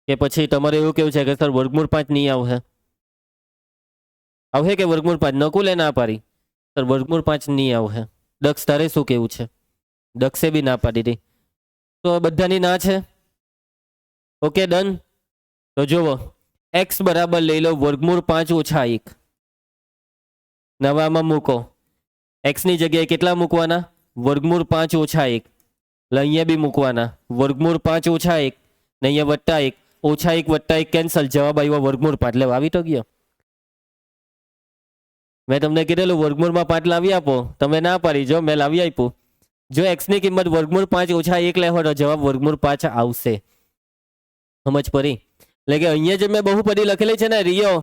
કે પછી તમારે એવું કેવું છે કે સર વર્ગમૂળ 5 નહીં આવશે? આવશે કે વર્ગમૂળ 5? નકુલે ના પાડી સર વર્ગમૂળ 5 નહીં આવશે. દક્ષ તારે શું કેવું છે? દક્ષે બી ના પાડી હતી. તો બધાની ના છે. Okay done. તો જુઓ એક્સ બરાબર લઈ લો વર્ગમૂળ 5 ઓછા 1. નવામાં મૂકો. એક્સ ની જગ્યાએ કેટલા મૂકવાના? વર્ગમૂળ 5 ઓછા 1. એટલે અહીંયા બી મૂકવાના વર્ગમૂળ 5 ઓછા 1 ને અહીંયા વત્તા 1. ઓછા 1 વત્તા 1 કેન્સલ, જવાબ આવ્યો વર્ગમૂળ 5. એટલે આવી તો ગયો. મેં તમને કીધેલું વર્ગમૂળમાં 5 લાવી આપો, તમે ના પાડી. જો મેં લાવી આપ્યું. જો એક્સ ની કિંમત વર્ગમૂળ 5 ઓછા 1 લેવો તો જવાબ વર્ગમૂળ 5 આવશે. સમજ પડી? એટલે કે અહીંયા જે મેં બહુપદી લખેલી છે ને રિયો,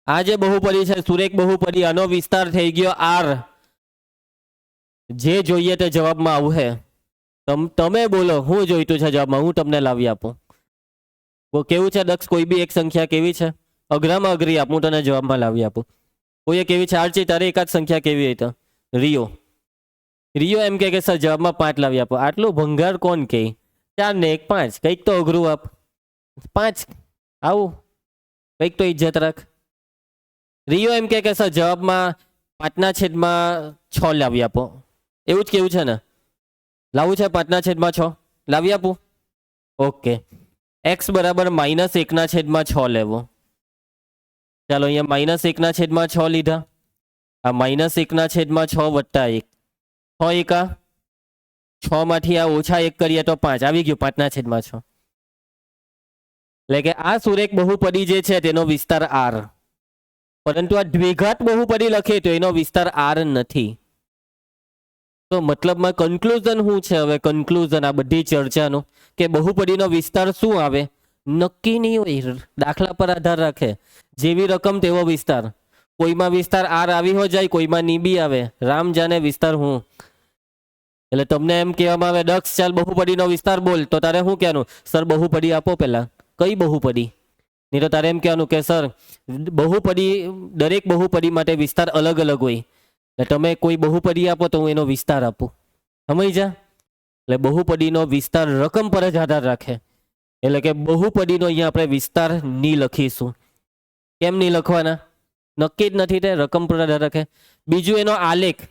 આ જે બહુપદી છે સુરેખ બહુપદી, આનો વિસ્તાર થઈ ગયો આર. જે જોઈએ તે જવાબમાં આવશે. તમે બોલો હું જોઈતું છે જવાબમાં, હું તમને લાવી આપું. કેવું છે દક્ષ? કોઈ બી એક સંખ્યા કેવી છે? અઘરામાં અઘરી આપ, હું તને જવાબમાં લાવી આપું. કોઈએ કેવી છે? આરચી તારે એકાદ સંખ્યા કેવી હોય તો? રિયો એમ કે સર જવાબમાં 5 લાવી આપો. આટલું ભંગાર કોણ કે? 4 ને 1 5, કંઈક તો અઘરું આપ. 5 આવું કંઈક તો ઇજ્જત રાખ. રિયો એમ કે સર જવાબમાં 5/6 લાવી આપો. એવું જ કેવું છે ને? લાવવું છે 5/6 લાવી આપું? ઓકે. એક્સ બરાબર -1/6 લેવો. ચાલો અહીંયા -1/6 લીધા. આ -1/6 વત્તા 1. 6 એકા 6 માંથી આ ઓછા 1 કરીએ તો 5 આવી ગયું 5/6. એટલે કે આ સુરેખ બહુપદી જે છે તેનો વિસ્તાર આર. પરંતુ આ દ્વિઘાત બહુપદી લખે તો એનો વિસ્તાર આર નથી. તો મતલબમાં કન્ક્લુઝન શું છે હવે? કન્ક્લુઝન આ બધી ચર્ચાનું કે બહુપદીનો વિસ્તાર શું આવે નક્કી નહીં હોય, દાખલા પર આધાર રાખે. જેવી રકમ તેવો વિસ્તાર. કોઈમાં વિસ્તાર આર આવી હો જાય, કોઈમાં ની બી આવે. રામ જાને વિસ્તાર હું. એટલે તમને એમ કહેવામાં આવે દક્ષ ચાલ બહુપદીનો વિસ્તાર બોલ, તો તારે શું કહેવાનું? સર બહુપદી આપો પહેલા. કઈ બહુપદી? નહીં તો તારે એમ કહેવાનું કે સર બહુપદી, દરેક બહુપદી માટે વિસ્તાર અલગ અલગ હોય. તમે કોઈ બહુપદી આપો તો હું એનો વિસ્તાર આપું. સમજી જા? એટલે બહુપદીનો વિસ્તાર રકમ પર જ આધાર રાખે. એટલે કે બહુપદીનો અહીંયા આપણે વિસ્તાર નહીં લખીશું. કેમ નહીં લખવાના? નક્કી જ નથી, તે રકમ પર આધાર રાખે. બીજું એનો આલેખ.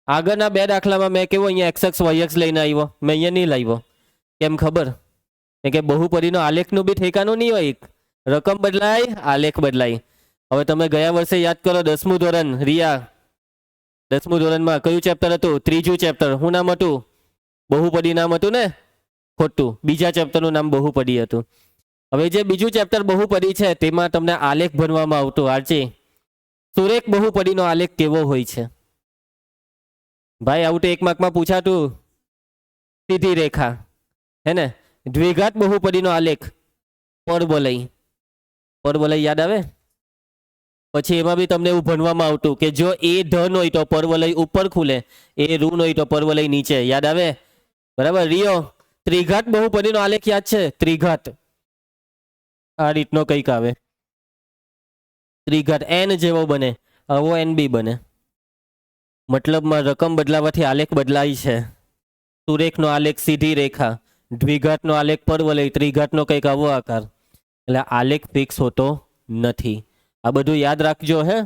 આગળના 2 દાખલામાં મેં કેવો અહીંયા xx yx લઈને આવ્યો, મેં અહીંયા નહીં લાવ્યો. કેમ ખબર? કે બહુપદીનો આલેખનું બી ઠેકાનું નહીં હોય. રકમ બદલાય, આલેખ બદલાય. હવે તમે ગયા વર્ષે યાદ કરો 10મું ધોરણ, રિયા 10મું ધોરણમાં કયું ચેપ્ટર હતું? 3જું ચેપ્ટર. શું નામ હતું? બહુપદી નામ હતું ને? ખોટું. બીજા ચેપ્ટરનું નામ બહુપદી હતું. હવે જે બીજું ચેપ્ટર બહુપદી છે તેમાં તમને આલેખ ભણવામાં આવતું. આરચી સુરેખ બહુપદીનો આલેખ કેવો હોય છે? ભાઈ આવું તો 1 માર્કમાં પૂછાતું. સીધી રેખા, હે ને? દ્વિઘાત બહુપદીનો આલેખ પરવલય યાદ આવે? પછી એમાં બી તમને એવું ભણવામાં આવતું કે જો એ ધન હોય તો પરવલય ઉપર ખુલે, એ ઋણ હોય તો પરવલય નીચે. યાદ આવે? બરાબર. રિયો ત્રિઘાત બહુપદીનો આલેખ યાદ છે? ત્રિઘાત આ રીતનો કંઈક આવે. ત્રિઘાત એન જેવો બને, આવો એન બી બને. મતલબમાં રકમ બદલાવાથી આલેખ બદલાય છે. સુરેખનો આલેખ સીધી રેખા, દ્વિઘાતનો આલેખ પરવલય, ત્રિઘાતનો કંઈક આવો આકાર. એટલે આલેખ ફિક્સ હોતો નથી. આ બધું યાદ રાખજો. હે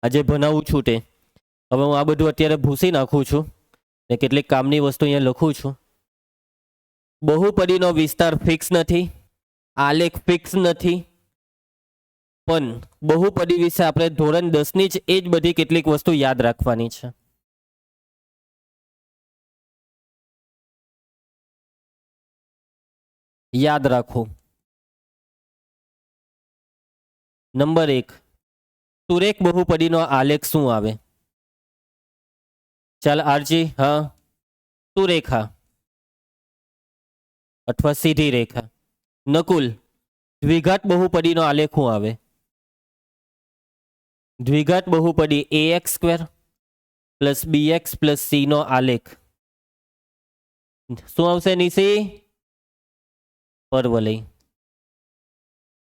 આજે ભણાવું છું તે. હવે હું આ બધું અત્યારે ભૂસી નાખું છું ને કેટલીક કામની વસ્તુ અહીંયા લખું છું. બહુપદીનો વિસ્તાર ફિક્સ નથી, આલેખ ફિક્સ નથી, પણ બહુપદી વિશે આપણે ધોરણ 10ની જ એ જ બધી કેટલીક વસ્તુ યાદ રાખવાની છે. યાદ રાખો. નંબર 1, સુરેખ બહુપદીનો આલેખ શું આવે? ચાલ આરજી. હા, સુરેખા અથવા સીધી રેખા. નકુલ દ્વિઘાત બહુપદીનો આલેખ શું આવે? દ્વિઘાત બહુપદી ax² plus BX plus C નો આલેખ શું આવશે નિશી? પરવલય.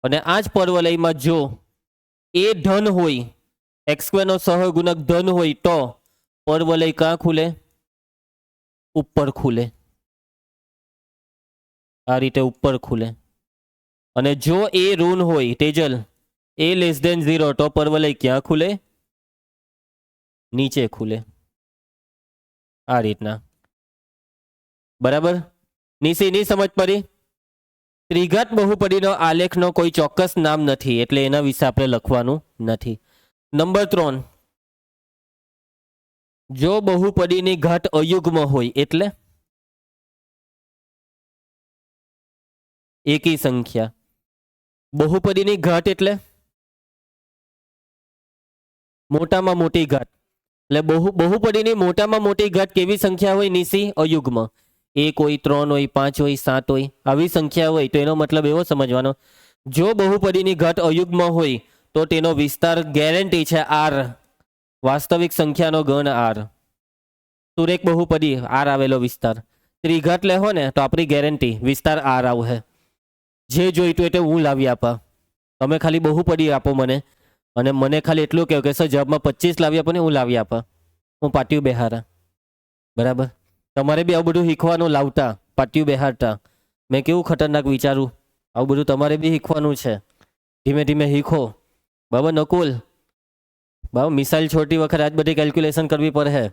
અને આ જ પરવલયમાં જો એ ધન હોય, x² નો સહગુણક ધન હોય તો પરવલય ક્યાં ખુલે? ઉપર ખુલે. આ રીતે ઉપર ખુલે. અને જો એ ઋણ હોય તેજલ, a લેસ દેન 0 તો પરવલય ક્યાં ખુલે? નીચે ખુલે. આ રીતના. બરાબર? નિશી ની સમજ પડી? ત્રિઘાત બહુપદીનો આલેખનો કોઈ ચોક્કસ નામ નથી, એટલે એના વિશે આપણે લખવાનું નથી. નંબર 3, જો બહુપદીની ઘાત અયુગ્મ હોય એટલે એકી સંખ્યા. બહુપદીની ઘાત એટલે મોટામાં મોટી ઘાત. એટલે બહુપદીની મોટામાં મોટી ઘાત કેવી સંખ્યા હોય નિશી? અયુગ્મ. 1 હોય, 3 હોય, 5 હોય, 7 હોય, આવી સંખ્યા હોય તો એનો મતલબ એવો સમજવાનો, જો બહુપદીની ઘાત અયુગ્મ હોય તો તેનો વિસ્તાર ગેરંટી છે R, વાસ્તવિક સંખ્યાનો ગણ R. સુરેખ બહુપદી R આવેલો વિસ્તાર. ત્રિઘાત લેહો ને તો આપણી ગેરંટી વિસ્તાર R આવશે. જે જોઈતું એટલે હું લાવી આપા. તમે ખાલી બહુપદી આપો મને, અને મને ખાલી એટલું કહો કે સર જવાબમાં 25 લાવી આપો ને, હું લાવી આપા. હું પાટિયું બેહારા. બરાબર? તમારે બી આવું બધું શીખવાનું, લાવતા પાટિયું બેહારતા. મેં કેવું ખતરનાક વિચારું. આવું બધું તમારે બી શીખવાનું છે. ધીમે ધીમે શીખો. બરાબર નકુલ? બરાબર, મિસાઇલ છોડતી વખત આજ બધી કેલ્ક્યુલેશન કરવી પડે.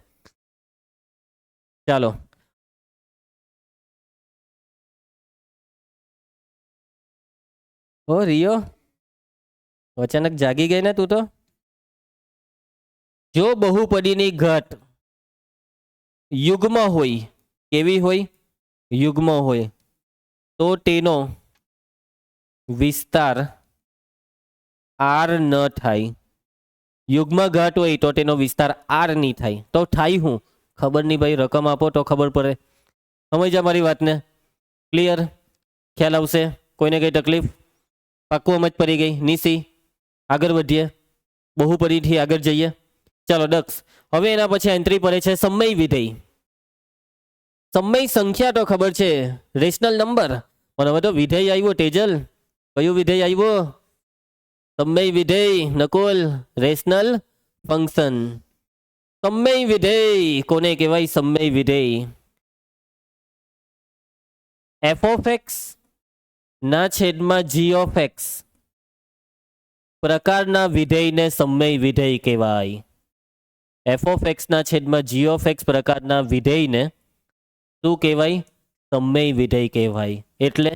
ચાલો. ઓ રિયો, અચાનક જાગી ગઈ ને તું તો. જો બહુપદીની ઘાત યુગ્મ હોય, કેવી હોય? યુગ્મ હોય, તો તેનો વિસ્તાર R ન થાય. યુગ્મ ઘાત હોય તો તેનો વિસ્તાર R નહીં થાય. તો થાય હું ખબર નહીં ભાઈ, રકમ આપો તો ખબર પડે. સમજ મારી વાતને? ક્લિયર? ખ્યાલ આવશે? કોઈને કઈ તકલીફ? પાક્કું સમજ પડી ગઈ? નિશી આગળ વધીએ, બહુપદીથી આગળ જઈએ. ચાલો દક્ષ. હવે એના પછી એન્ટ્રી પડે છે સમય વિધેય. સમય સંખ્યા તો ખબર છે, રેશનલ નંબર, પણ હવે તો વિધેય આવ્યો. તેજલ, કયું વિધેય આવ્યો? સમય વિધેય. Nakul, rational function. સમય વિધેય કોને કહેવાય? સમય વિધેય f(x) ના છેદમાં g(x) પ્રકારના વિધેયને સમય વિધેય કહેવાય. f(x) ના છેદમાં g(x) પ્રકારના વિધેયને શું કહેવાય? સમય વિધેય કહેવાય. એટલે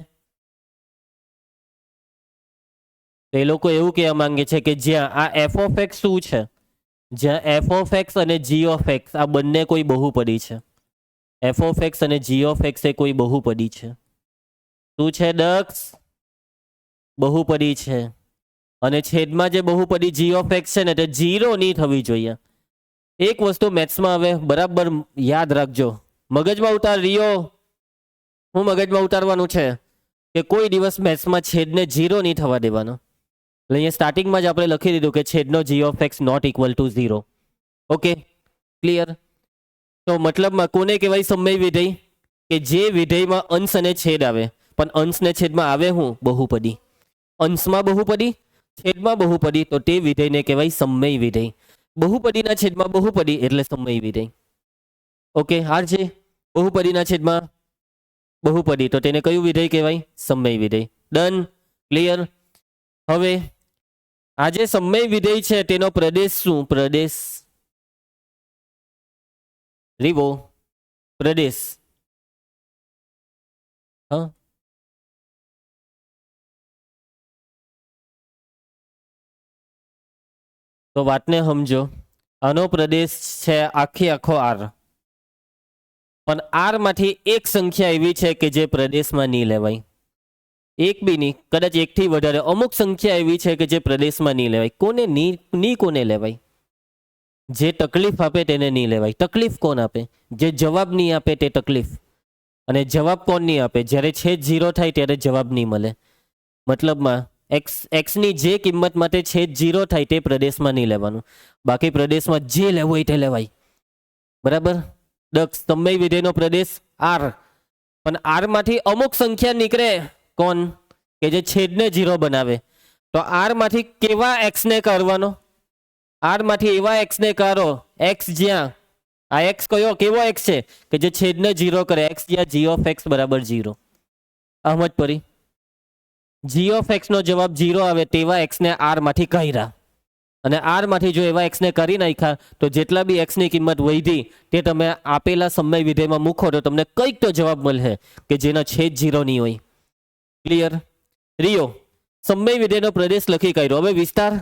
એ લોકો એવું કહેવા માંગે છે કે જ્યાં આ f(x) શું છે? જ્યાં f(x) અને g(x) આ બંને કોઈ બહુપદી છે. f(x) અને g(x) એ કોઈ બહુપદી છે. શું છે દક્ષ? બહુપદી છે. અને છેદમાં જે બહુપદી g(x) છે ને તે 0 નહીં થવી જોઈએ. એક વસ્તુ મેથ્સમાં હવે બરાબર યાદ રાખજો, મગજમાં ઉતાર. રિયો, હું મગજમાં ઉતારવાનું છે કે કોઈ દિવસ મેથ્સમાં છેદને 0 નહીં થવા દેવાનો. એટલે અહીંયા સ્ટાર્ટિંગમાં જ આપણે લખી દીધું કે છેદનો g(x) not equal to 0. Okay, clear? તો મતલબમાં કોને કહેવાય સમય વિધેય? કે જે વિધેયમાં અંશ અને છેદ આવે, પણ અંશને છેદમાં આવે હું? બહુપદી. અંશમાં બહુપદી, છેદમાં બહુપદી, તો તે વિધેયને કહેવાય સમય વિધેય. બહુપદીના છેદમાં બહુપદી એટલે સમય વિધેય. ઓકે, હાર છે. બહુપદીના છેદમાં બહુપદી, તો તેને કયું વિધેય કહેવાય? સમય વિધેય. ડન? ક્લિયર? હવે આ જે સમય વિધેય છે તેનો પ્રદેશ શું? પ્રદેશ રીવો, પ્રદેશ. હા, તો વાતને સમજો. આનો પ્રદેશ છે આખો R. પણ R માંથી એક સંખ્યા એવી છે કે જે પ્રદેશમાં નહીં લેવાય. એક બી નહીં, કદાચ એકથી વધારે અમુક સંખ્યા એવી છે કે જે પ્રદેશમાં નહીં લેવાય. કોને નહીં કોને લેવાય? જે તકલીફ આપે તેને નહીં લેવાય. તકલીફ કોણ આપે? જે જવાબ નહીં આપે તે તકલીફ. અને જવાબ કોણ નહીં આપે? જ્યારે છેદ 0 થાય ત્યારે જવાબ નહીં મળે. મતલબમાં એક્સની જે કિંમત માટે છેદ 0 થાય તે પ્રદેશમાં નહીં લેવાનું. બાકી પ્રદેશમાં જે લેવું હોય તે લેવાય. બરાબર. દક્ષ, સમય વિધેયનો પ્રદેશ આર, પણ આર માંથી અમુક સંખ્યા નીકળે કોણ કે જે છેદને 0 બનાવે. તો આર માંથી કેવા એક્સ ને કાઢવાનો? આર માંથી એવા એક્સ ને કાઢો એક્સ જ્યાં આ એક્સ કયો કેવો એક્સ છે કે જે છેદને 0 કરે, એક્સ જ્યાં જી ઓફ એક્સ બરાબર 0. અહમદ પરી જી ઓફ એક્સ નો જવાબ 0 આવે તેવા એક્સ ને આર માંથી કાઢ્યા, અને આર માંથી જો એવા એક્સ ને કરી નાખ્યા તો જેટલા બી એક્સ ની કિંમત વધી તે તમે આપેલા સમય વિધેયમાં મૂકો તો તમને કંઈક તો જવાબ મળે કે જેનો છેદ 0 નહીં હોય. ક્લિયર? રિયો, સમય વિધેયનો પ્રદેશ લખી કાઢ્યો. હવે વિસ્તાર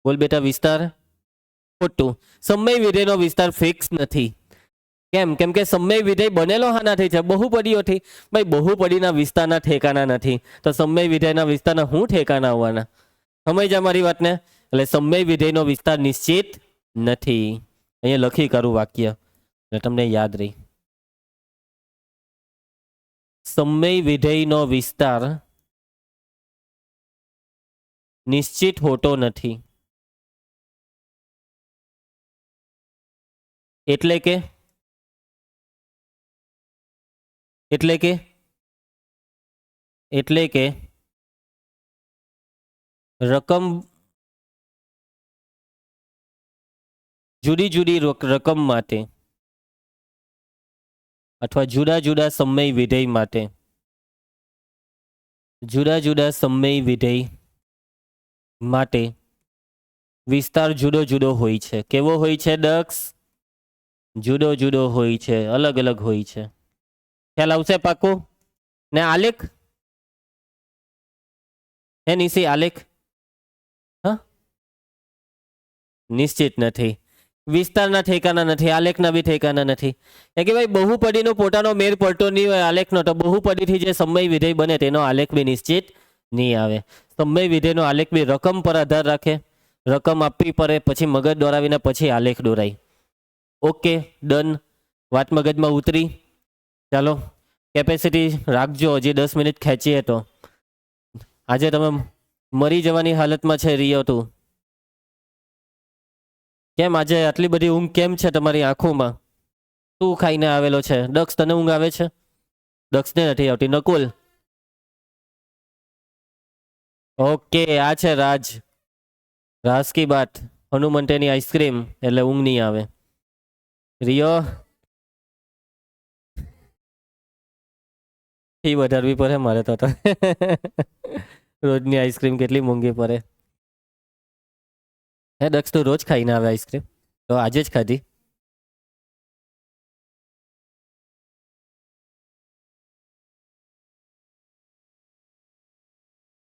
બોલ બેટા. વિસ્તાર ખોટું. સમય વિધેયનો વિસ્તાર ફિક્સ નથી. કેમ? કેમ કે સમય વિધેય બનેલો હાનાથી છે? બહુપદીઓથી. ભાઈ બહુપદીના વિસ્તારના ઠેકાના નથી, તો સમય વિધેયના વિસ્તારના શું ઠેકાના હોવાના? સમજ મારી વાતને? એટલે સમય વિધેયનો વિસ્તાર નિશ્ચિત નથી. અહીંયા લખી કરું વાક્ય એટલે તમને યાદ રહી. સમય વિધેયનો વિસ્તાર નિશ્ચિત હોતો નથી. એટલે કે રકમ જુદી જુદી રકમ માટે અથવા જુદા જુદા સમય વિધેય માટે વિસ્તાર જુદો જુદો હોય છે. કેવો હોય છે દક્ષ? જુદો જુદો હોય છે, અલગ અલગ હોય છે. ખ્યાલ આવશે પાકું ને? આલેખ હે નિશી? આલેખ હા નિશ્ચિત નથી. વિસ્તારના ઠેકાના નથી, આલેખના બી ઠેકાના નથી. એ કે ભાઈ બહુપદીનો પોતાનો મેળ પડતો નહીં હોય આલેખનો, તો બહુપદીથી જે સમય વિધેય બને તેનો આલેખ બી નિશ્ચિત નહીં આવે. સમય વિધેયનો આલેખ બી રકમ પર આધાર રાખે. રકમ આપવી પડે, પછી મગજ દોરાવીને પછી આલેખ દોરાય. Okay done. વાત મગજમાં ઉતરી. ચાલો કેપેસિટી રાખજો, હજી 10 મિનિટ ખેંચીએ તો. આજે તમે મરી જવાની હાલતમાં છે રિયો તું. કેમ આજે આટલી બધી ઊંઘ કેમ છે તમારી આંખોમાં? તું ખાઈને આવેલો છે? દક્ષ, તને ઊંઘ આવે છે? દક્ષને નથી આવતી. નકુલ? ઓકે, આ છે રાજ. રાજ કી બાત. હનુમંતેની આઈસ્ક્રીમ એટલે ઊંઘ નહીં આવે. રિયો ફી વધારવી પડે મારે તો. રોજની આઈસ્ક્રીમ કેટલી મોંઘી પડે. હે દક્ષ, તું રોજ ખાઈને આવે આઈસ્ક્રીમ? તો આજે જ ખાધી?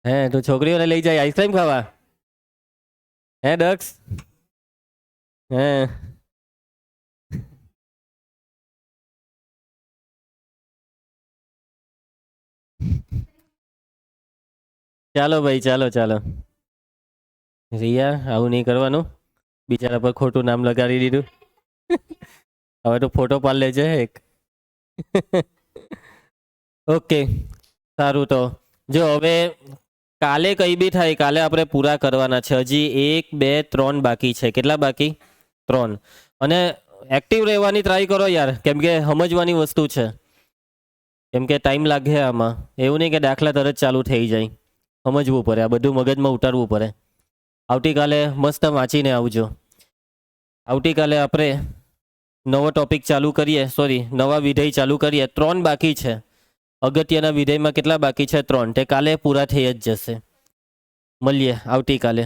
હે તું છોકરીઓને લઈ જાય આઈસ્ક્રીમ ખાવા? હે દક્ષ? હે ચાલો ભાઈ, ચાલો ચાલો. રિયા, આવું નહીં કરવાનું. બિચારા પર ખોટું નામ લગાડી દીધું. હવે તો ફોટો પાડ લેજે એક. ઓકે સારું. તો જો હવે કાલે કઈ બી થાય, કાલે આપણે પૂરા કરવાના છે. હજી 1 2 3 બાકી છે. કેટલા બાકી? 3. અને એક્ટિવ રહેવાની ટ્રાય કરો યાર, કેમ કે સમજવાની વસ્તુ છે. કેમ કે ટાઈમ લાગે આમાં. એવું નહીં કે દાખલા તરત ચાલુ થઈ જાય. સમજવું પડે, આ બધું મગજમાં ઉતારવું પડે. આવતીકાલે મસ્ત વાંચીને આવજો. આવતીકાલે આપણે નવો ટોપિક ચાલુ કરીએ, સોરી નવા વિધેય ચાલુ કરીએ. 3 બાકી છે. અગત્યના વિધેયમાં કેટલા બાકી છે? 3. તે કાલે પૂરા થઈ જ જશે. મળીએ આવતીકાલે.